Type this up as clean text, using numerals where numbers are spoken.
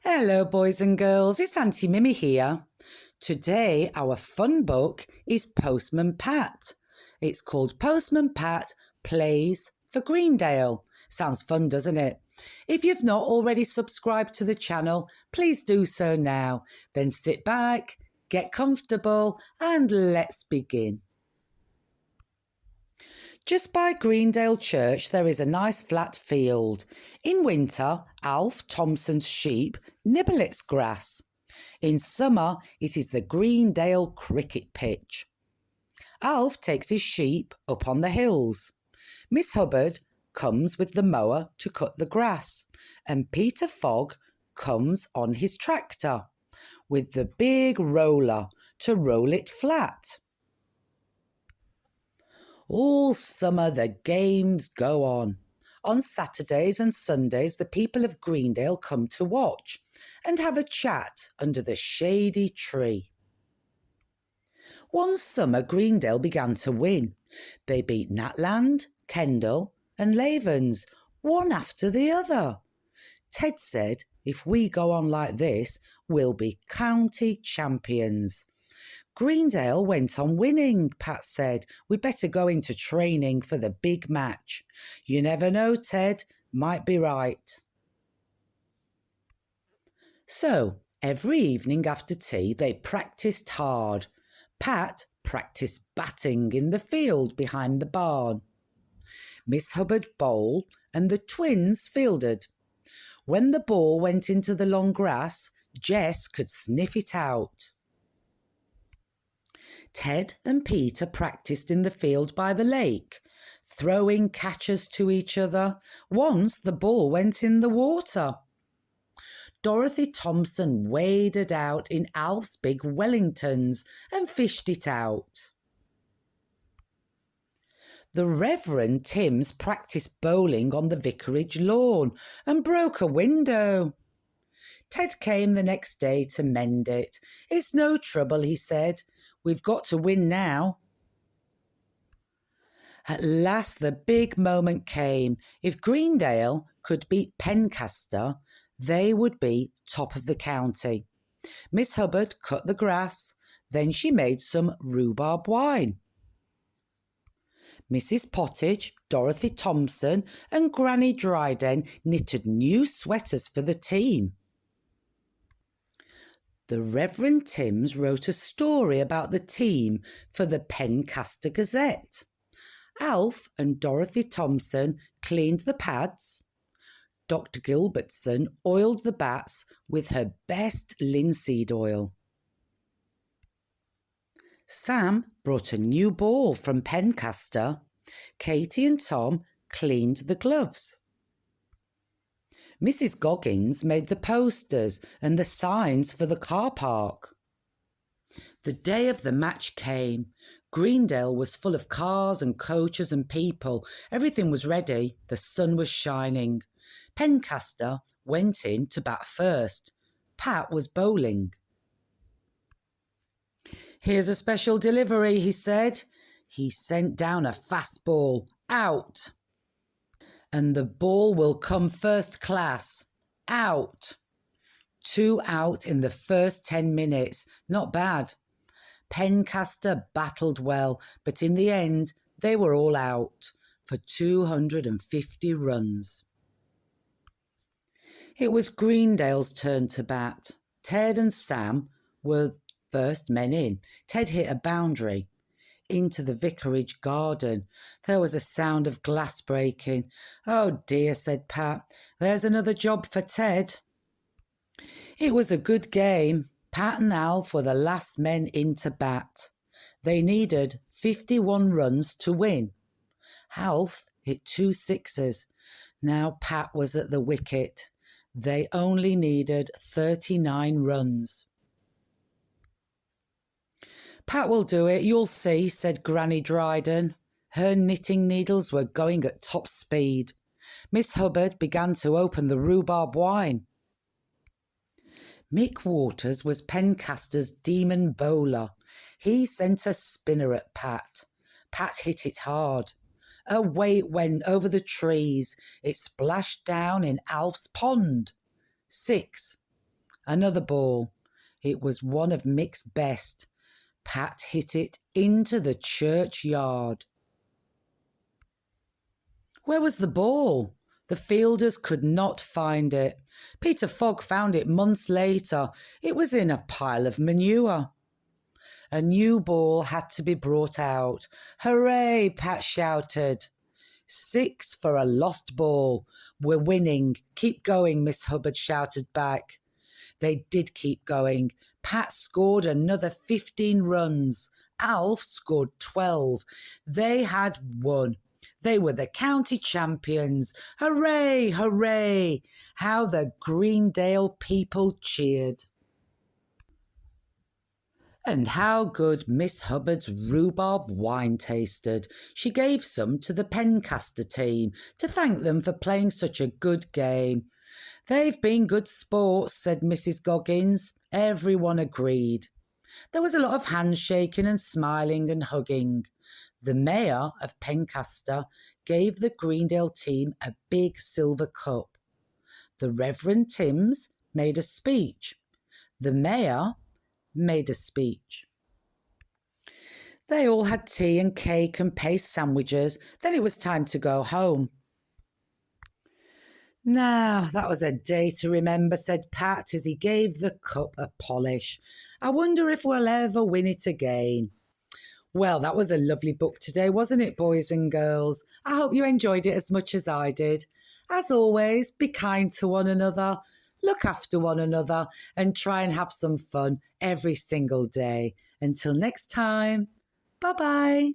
Hello boys and girls, it's Aunty Mimmi here. Today our fun book is Postman Pat. It's called Postman Pat Plays for Greendale. Sounds fun, doesn't it? If you've not already subscribed to the channel, please do so now. Then sit back, get comfortable and let's begin. Just by Greendale Church there is a nice flat field. In winter, Alf Thompson's sheep nibble its grass. In summer, it is the Greendale Cricket Pitch. Alf takes his sheep up on the hills. Miss Hubbard comes with the mower to cut the grass, and Peter Fogg comes on his tractor with the big roller to roll it flat. All summer the games go on. On Saturdays and Sundays the people of Greendale come to watch and have a chat under the shady tree. One summer Greendale began to win. They beat Natland, Kendal and Lavens, one after the other. Ted said, if we go on like this, we'll be county champions. Greendale went on winning, Pat said. We'd better go into training for the big match. You never know, Ted. Might be right. So, every evening after tea, they practised hard. Pat practised batting in the field behind the barn. Miss Hubbard bowled and the twins fielded. When the ball went into the long grass, Jess could sniff it out. Ted and Peter practised in the field by the lake, throwing catches to each other. Once the ball went in the water. Dorothy Thompson waded out in Alf's big Wellingtons and fished it out. The Reverend Timms practised bowling on the vicarage lawn and broke a window. Ted came the next day to mend it. It's no trouble, he said. We've got to win now. At last the big moment came. If Greendale could beat Pencaster, they would be top of the county. Miss Hubbard cut the grass, then she made some rhubarb wine. Mrs. Pottage, Dorothy Thompson and Granny Dryden knitted new sweaters for the team. The Reverend Timms wrote a story about the team for the Pencaster Gazette. Alf and Dorothy Thompson cleaned the pads. Dr. Gilbertson oiled the bats with her best linseed oil. Sam brought a new ball from Pencaster. Katie and Tom cleaned the gloves. Mrs. Goggins made the posters and the signs for the car park. The day of the match came. Greendale was full of cars and coaches and people. Everything was ready. The sun was shining. Pencaster went in to bat first. Pat was bowling. Here's a special delivery, he said. He sent down a fast ball. Out. And the ball will come first class. Out. 2 out in the first 10 minutes. Not bad. Pencaster battled well, but in the end they were all out for 250 runs. It was Greendale's turn to bat. Ted and Sam were first men in. Ted hit a boundary into the vicarage garden. There was a sound of glass breaking. Oh dear, said Pat. There's another job for Ted. It was a good game. Pat and Alf were the last men in to bat. They needed 51 runs to win. Alf hit 2 sixes. Now Pat was at the wicket. They only needed 39 runs. Pat will do it, you'll see, said Granny Dryden. Her knitting needles were going at top speed. Miss Hubbard began to open the rhubarb wine. Mick Waters was Pencaster's demon bowler. He sent a spinner at Pat. Pat hit it hard. Away it went over the trees. It splashed down in Alf's pond. 6. Another ball. It was one of Mick's best. Pat hit it into the churchyard. Where was the ball? The fielders could not find it. Peter Fogg found it months later. It was in a pile of manure. A new ball had to be brought out. Hooray, Pat shouted. 6 for a lost ball. We're winning. Keep going, Miss Hubbard shouted back. They did keep going. Pat scored another 15 runs. Alf scored 12. They had won. They were the county champions. Hooray, hooray! How the Greendale people cheered. And how good Miss Hubbard's rhubarb wine tasted. She gave some to the Pencaster team to thank them for playing such a good game. They've been good sports, said Mrs. Goggins. Everyone agreed. There was a lot of handshaking and smiling and hugging. The mayor of Pencaster gave the Greendale team a big silver cup. The Reverend Timms made a speech. The mayor made a speech. They all had tea and cake and paste sandwiches. Then it was time to go home. Now, that was a day to remember, said Pat as he gave the cup a polish. I wonder if we'll ever win it again. Well, that was a lovely book today, wasn't it, boys and girls? I hope you enjoyed it as much as I did. As always, be kind to one another, look after one another, and try and have some fun every single day. Until next time, bye-bye.